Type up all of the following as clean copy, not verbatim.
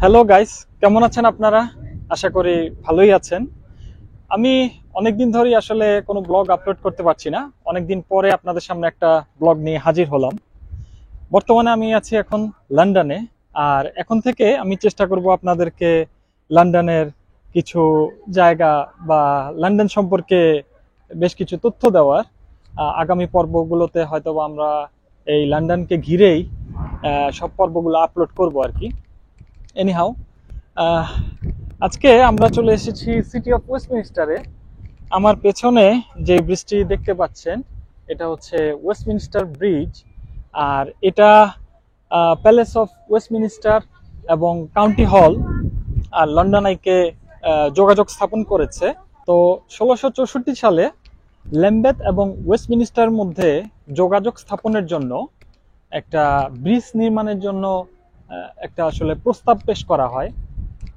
Hello guys, কেমন আছেন আপনারা? আশা করি ভালোই আছেন। আমি অনেকদিন ধরেই আসলে কোনো ব্লগ আপলোড করতে পারছি না। অনেকদিন পরে আপনাদের সামনে একটা ব্লগ নিয়ে হাজির হলাম। বর্তমানে আমি আছি এখন লন্ডনে, আর এখন থেকে আমি চেষ্টা করব আপনাদেরকে লন্ডনের কিছু জায়গা বা লন্ডন সম্পর্কে বেশ কিছু তথ্য দেওয়ার। আগামী পর্বগুলোতে হয়তো আমরা এই লন্ডনকে ঘিরেই সব পর্বগুলো আপলোড করব আর কি। এনিহাউ, আজকে আমরা চলে এসেছি সিটি অফ ওয়েস্টমিনস্টারে। আমার পেছনে যে ব্রিজটি দেখতে পাচ্ছেন এটা হচ্ছে ওয়েস্টমিনস্টার ব্রিজ, আর এটা প্যালেস অফ ওয়েস্টমিনস্টার এবং কাউন্টি হল আর লন্ডন আইকে যোগাযোগ স্থাপন করেছে। তো 1664 সালে ল্যাম্বেথ এবং ওয়েস্টমিনস্টার মধ্যে যোগাযোগ স্থাপনের জন্য একটা ব্রিজ নির্মাণের জন্য একটা আসলে প্রস্তাব পেশ করা হয়।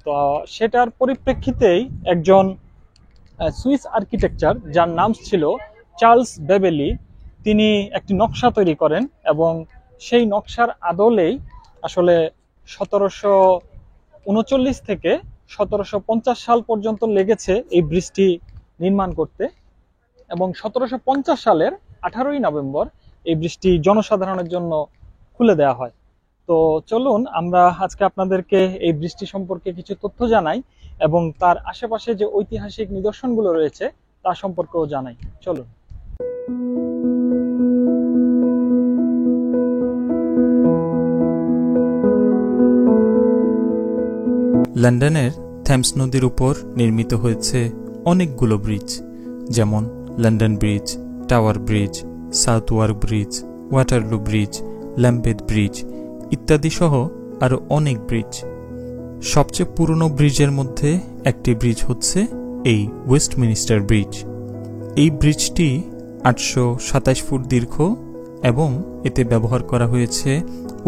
তো সেটার পরিপ্রেক্ষিতেই একজন সুইস আর্কিটেকচার যার নাম ছিল চার্লস বেবেলি, তিনি একটি নকশা তৈরি করেন এবং সেই নকশার আদলেই আসলে 1739 থেকে 1750 সাল পর্যন্ত লেগেছে এই ব্রিজটি নির্মাণ করতে, এবং 1750 সালের 18ই নভেম্বর এই ব্রিজটি জনসাধারণের জন্য খুলে দেওয়া হয়। তো চলুন আমরা আজকে আপনাদেরকে এই ব্রিজটি সম্পর্কে কিছু তথ্য জানাই এবং তার আশেপাশে যে ঐতিহাসিক নিদর্শনগুলো রয়েছে তা সম্পর্কেও জানাই। চলুন। লন্ডনের থেমস নদীর উপর নির্মিত হয়েছে অনেকগুলো ব্রিজ, যেমন London bridge, tower bridge, Southwark bridge, Waterloo bridge, Lambeth bridge ইত্যাদি সহ আরও অনেক ব্রিজ। সবচেয়ে পুরনো ব্রিজের মধ্যে একটি ব্রিজ হচ্ছে এই ওয়েস্টমিনস্টার ব্রিজ। এই ব্রিজটি 827 ফুট দীর্ঘ এবং এতে ব্যবহার করা হয়েছে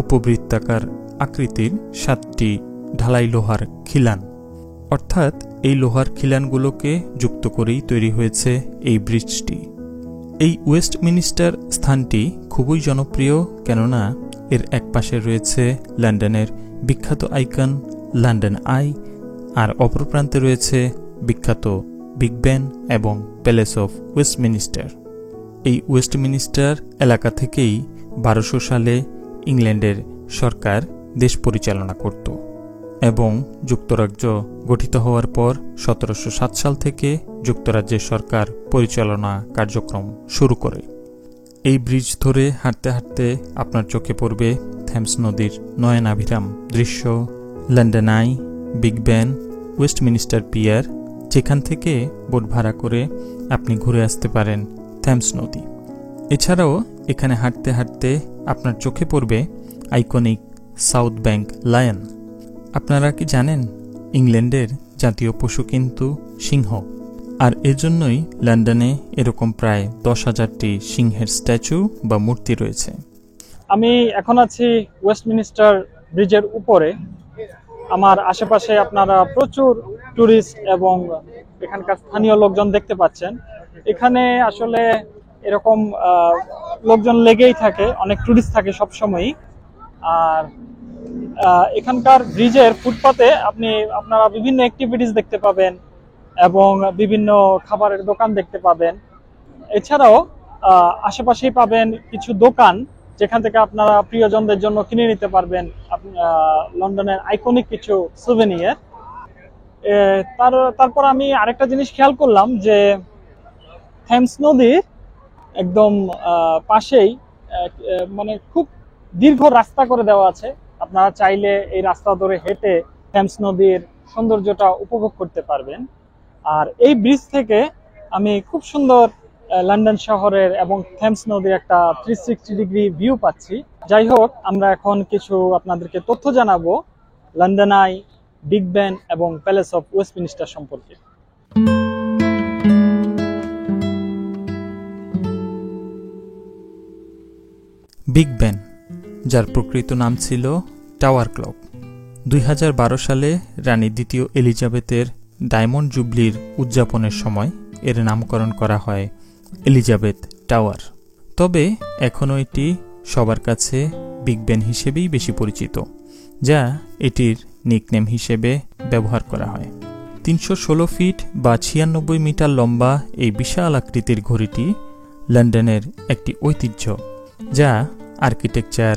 উপবৃত্তাকার আকৃতির 7টি ঢালাই লোহার খিলান, অর্থাৎ এই লোহার খিলানগুলোকে যুক্ত করেই তৈরি হয়েছে এই ব্রিজটি। এই ওয়েস্টমিনস্টার স্থানটি খুবই জনপ্রিয়, কেননা এর এক পাশে রয়েছে লন্ডনের বিখ্যাত আইকন লন্ডন আই, আর অপর প্রান্তে রয়েছে বিখ্যাত বিগ বেন এবং প্যালেস অফ ওয়েস্টমিনস্টার। এই ওয়েস্টমিনস্টার এলাকা থেকেই 1200 সালে ইংল্যান্ডের সরকার দেশ পরিচালনা করত এবং যুক্তরাজ্য গঠিত হওয়ার পর 1707 সাল থেকে যুক্তরাজ্যের সরকার পরিচালনা কার্যক্রম শুরু করে। এই ব্রিজ ধরে হাঁটতে হাঁটতে আপনার চোখে পড়বে থেমস নদীর নয়নাভিরাম দৃশ্য, London Eye, Big Ben, Westminster pier, যেখান থেকে বোট ভাড়া করে আপনি ঘুরে আসতে পারেন থেমস নদী। এছাড়াও এখানে হাঁটতে হাঁটতে আপনার চোখে পড়বে আইকনিক সাউথ ব্যাংক লায়ন। আপনারা কি জানেন ইংল্যান্ডের জাতীয় পশু কিন্তু সিংহ, আর এজন্যই লন্ডনে এরকম প্রায় 10,000টি সিংহের স্ট্যাচু বা মূর্তি রয়েছে। আমি এখন আছি ওয়েস্টমিনস্টার ব্রিজের উপরে। আমার আশেপাশে আপনারা প্রচুর ট্যুরিস্ট এবং এখানকার স্থানীয় লোকজন দেখতে পাচ্ছেন। এখানে আসলে এরকম লোকজন লেগেই থাকে, অনেক ট্যুরিস্ট থাকে সবসময়ই। আর এখানকার ব্রিজের ফুটপাতে আপনারা বিভিন্ন অ্যাক্টিভিটিস দেখতে পাবেন এবং বিভিন্ন খাবারের দোকান দেখতে পাবেন। এছাড়াও আশেপাশেই পাবেন কিছু দোকান যেখান থেকে আপনারা প্রিয়জনদের জন্য কিনে নিতে পারবেন লন্ডনের আইকনিক কিছু সুভেনিয়ার। তারপর আমি আরেকটা জিনিস খেয়াল করলাম যে থেমস নদীর একদম পাশেই মানে খুব দীর্ঘ রাস্তা করে দেওয়া আছে। আপনারা চাইলে এই রাস্তা ধরে হেঁটে থেমস নদীর সৌন্দর্যটা উপভোগ করতে পারবেন। আর এই ব্রিজ থেকে আমি খুব সুন্দর লন্ডন শহরের এবং থেমস নদীর একটা 360 ডিগ্রি ভিউ পাচ্ছি। যাই হোক, আমরা এখন কিছু আপনাদেরকে তথ্য জানাবো লন্ডন আই, বিগ বেন এবং প্যালেস অফ ওয়েস্টমিনস্টার সম্পর্কে। বিগ বেন, যার প্রকৃত নাম ছিল টাওয়ার ক্লক, 2012 সালে রানী দ্বিতীয় এলিজাবেথের ডায়মন্ড জুবলির উদযাপনের সময় এর নামকরণ করা হয় এলিজাবেথ টাওয়ার। তবে এখনও এটি সবার কাছে বিগ বেন হিসেবেই বেশি পরিচিত, যা এটির নিকনেম হিসেবে ব্যবহার করা হয়। 316 ফিট বা 96 মিটার লম্বা এই বিশাল আকৃতির ঘড়িটি লন্ডনের একটি ঐতিহ্য, যা আর্কিটেকচার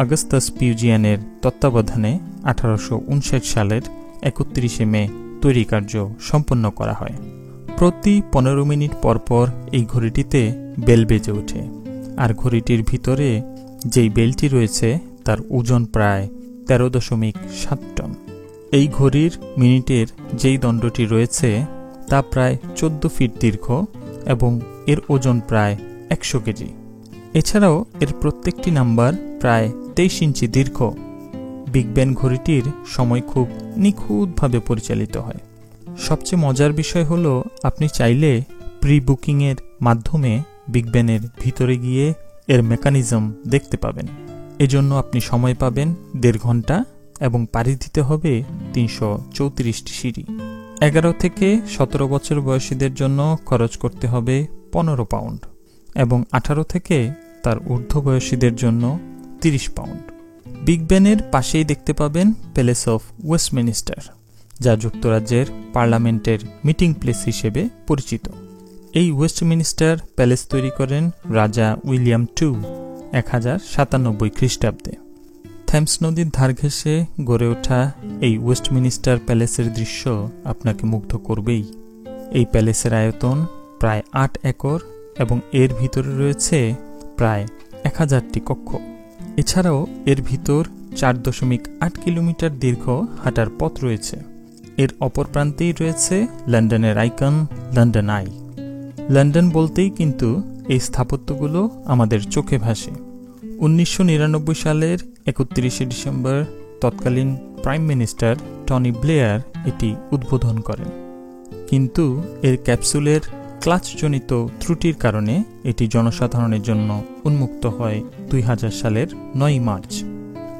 অগাস্টাস পিউজিয়ানের তত্ত্বাবধানে 1859 সালের 31 মে তৈরি কার্য সম্পন্ন করা হয়। প্রতি 15 মিনিট পরপর এই ঘড়িটিতে বেল বেজে ওঠে, আর ঘড়িটির ভিতরে যেই বেলটি রয়েছে তার ওজন প্রায় 13.7 টন। এই ঘড়ির মিনিটের যেই দণ্ডটি রয়েছে তা প্রায় 14 ফিট দীর্ঘ এবং এর ওজন প্রায় 100 কেজি। এছাড়াও এর প্রত্যেকটি নাম্বার প্রায় 23 ইঞ্চি দীর্ঘ। বিগ ব্যান ঘড়িটির সময় খুব নিখুঁতভাবে পরিচালিত হয়। সবচেয়ে মজার বিষয় হলো, আপনি চাইলে প্রি বুকিংয়ের মাধ্যমে বিগ ব্যানের ভিতরে গিয়ে এর মেকানিজম দেখতে পাবেন। এজন্য আপনি সময় পাবেন 1.5 ঘন্টা এবং পাড়ি দিতে হবে 334টি সিঁড়ি। 11 থেকে 17 বছর বয়সীদের জন্য খরচ করতে হবে 15 পাউন্ড এবং 18 থেকে তার ঊর্ধ্ব বয়সীদের জন্য 30 পাউন্ড। বিগ ব্যানের পাশেই দেখতে পাবেন প্যালেস অফ ওয়েস্টমিনিস্টার, যা যুক্তরাজ্যের পার্লামেন্টের মিটিং প্লেস হিসেবে পরিচিত। এই ওয়েস্টমিনিস্টার প্যালেস তৈরি করেন রাজা উইলিয়াম II 1097 খ্রিস্টাব্দে। থেমস নদীর ধার ঘেঁষে গড়ে ওঠা এই ওয়েস্টমিনিস্টার প্যালেসের দৃশ্য আপনাকে মুগ্ধ করবেই। এই প্যালেসের আয়তন প্রায় 8 একর এবং এর ভিতরে রয়েছে প্রায় 1000টি কক্ষ। এছাড়াও এর ভিতর 4.8 কিলোমিটার দীর্ঘ হাঁটার পথ রয়েছে। এর অপর প্রান্তেই রয়েছে লন্ডনের আইকন লন্ডন আই। লন্ডন বলতেই কিন্তু এই স্থাপত্যগুলো আমাদের চোখে ভাসে। 1999 সালের 31 ডিসেম্বর তৎকালীন প্রাইম মিনিস্টার টনি ব্লেয়ার এটি উদ্বোধন করেন, কিন্তু এর ক্যাপসুলের ক্লাচজনিত ত্রুটির কারণে এটি জনসাধারণের জন্য উন্মুক্ত হয় 2000 সালের 9 মার্চ।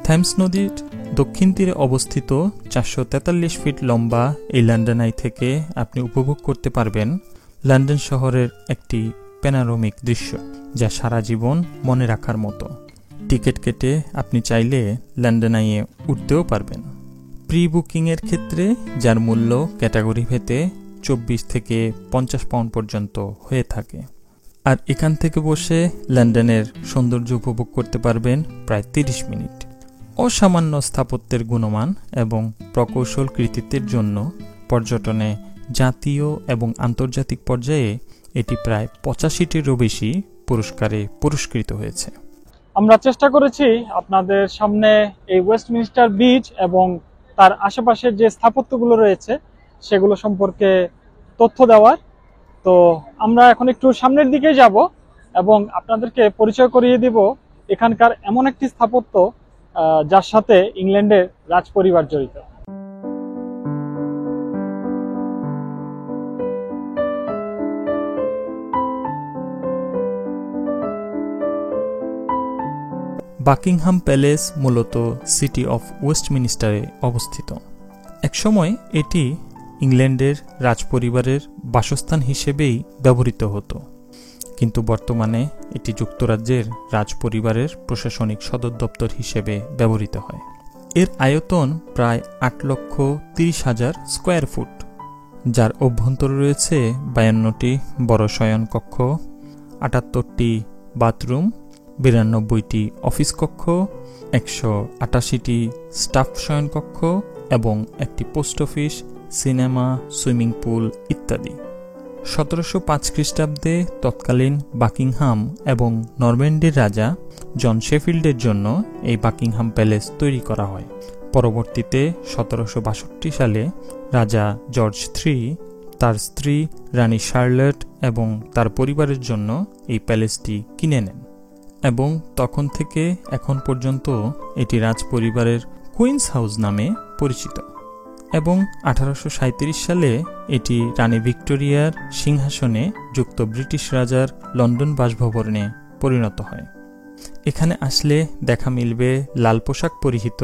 থেমস নদীর দক্ষিণ তীরে অবস্থিত 443 ফিট লম্বা এই লন্ডন আই থেকে আপনি উপভোগ করতে পারবেন লন্ডন শহরের একটি প্যানোরামিক দৃশ্য, যা সারা জীবন মনে রাখার মতো। টিকিট কেটে আপনি চাইলে লন্ডন আইয়ে উঠতেও পারবেন। প্রি বুকিংয়ের ক্ষেত্রে, যার মূল্য ক্যাটাগরি ভেদে 24 থেকে 50 পাউন্ড পর্যন্ত হয়ে থাকে। আর এখান থেকে বসে লন্ডনের সৌন্দর্য উপভোগ করতে পারবেন প্রায় 30 মিনিট। অসামান্য স্থাপত্যের গুণমান এবং প্রকৌশল কৃতিত্বের জন্য পর্যটনে জাতীয় এবং আন্তর্জাতিক পর্যায়ে এটি প্রায় 85টিরও বেশি পুরস্কারে পুরস্কৃত হয়েছে। আমরা চেষ্টা করেছি আপনাদের সামনে এই ওয়েস্টমিনিস্টার ব্রিজ এবং তার আশেপাশের যে স্থাপত্যগুলো রয়েছে সেগুলো সম্পর্কে তথ্য দেওয়ার। তো আমরা এখন একটু সামনের দিকে যাব এবং আপনাদেরকে পরিচয় করিয়ে দিব এখানকার এমন একটি স্থাপত্য যার সাথে ইংল্যান্ডের রাজপরিবার জড়িত। বাকিংহাম প্যালেস মূলত সিটি অফ ওয়েস্টমিনিস্টারে অবস্থিত। একসময় এটি ইংল্যান্ডের রাজপরিবারের বাসস্থান হিসেবেই ব্যবহৃত হতো, কিন্তু বর্তমানে এটি যুক্তরাজ্যের রাজপরিবারের প্রশাসনিক সদর দপ্তর হিসেবে ব্যবহৃত হয়। এর আয়তন প্রায় 8,30,000 স্কোয়ার ফুট, যার অভ্যন্তরে রয়েছে 52টি বড় শয়নকক্ষ, 78টি বাথরুম, 92টি অফিস কক্ষ, 188টি স্টাফ শয়নকক্ষ এবং একটি post office, cinema, swimming pool ইত্যাদি। 1705 খ্রিস্টাব্দে তৎকালীন বাকিংহাম এবং নরম্যান্ডির রাজা জন শেফিল্ডের জন্য এই বাকিংহাম প্যালেস তৈরি করা হয়। পরবর্তীতে 1762 সালে রাজা জর্জ III তার স্ত্রী রানী শার্লট এবং তার পরিবারের জন্য এই প্যালেসটি কিনে নেন এবং তখন থেকে এখন পর্যন্ত এটি রাজপরিবারের কুইন্স হাউস নামে পরিচিত। এবং 1837 সালে এটি রানী ভিক্টোরিয়ার সিংহাসনে যুক্ত ব্রিটিশ রাজার লন্ডন বাসভবনে পরিণত হয়। এখানে আসলে দেখা মিলবে লাল পোশাক পরিহিত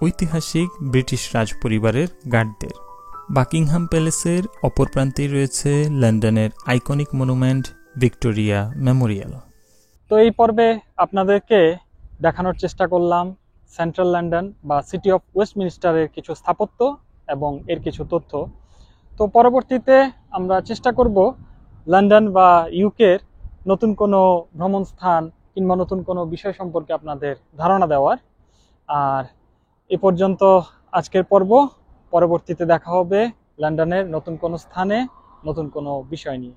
ঐতিহাসিক ব্রিটিশ রাজপরিবারের গার্ডদের। বাকিংহাম প্যালেসের অপর প্রান্তেই রয়েছে লন্ডনের আইকনিক মনুমেন্ট ভিক্টোরিয়া মেমোরিয়াল। তো এই পর্বে আপনাদেরকে দেখানোর চেষ্টা করলাম সেন্ট্রাল লন্ডন বা সিটি অফ ওয়েস্টমিনিস্টারের কিছু স্থাপত্য এবং এর কিছু তথ্য। তো পরবর্তীতে আমরা চেষ্টা করব লন্ডন বা ইউকের নতুন কোনো ভ্রমণ স্থান কিংবা নতুন কোনো বিষয় সম্পর্কে আপনাদের ধারণা দেওয়ার। আর এ পর্যন্ত আজকের পর্ব। পরবর্তীতে দেখা হবে লন্ডনের নতুন কোনো স্থানে নতুন কোনো বিষয় নিয়ে।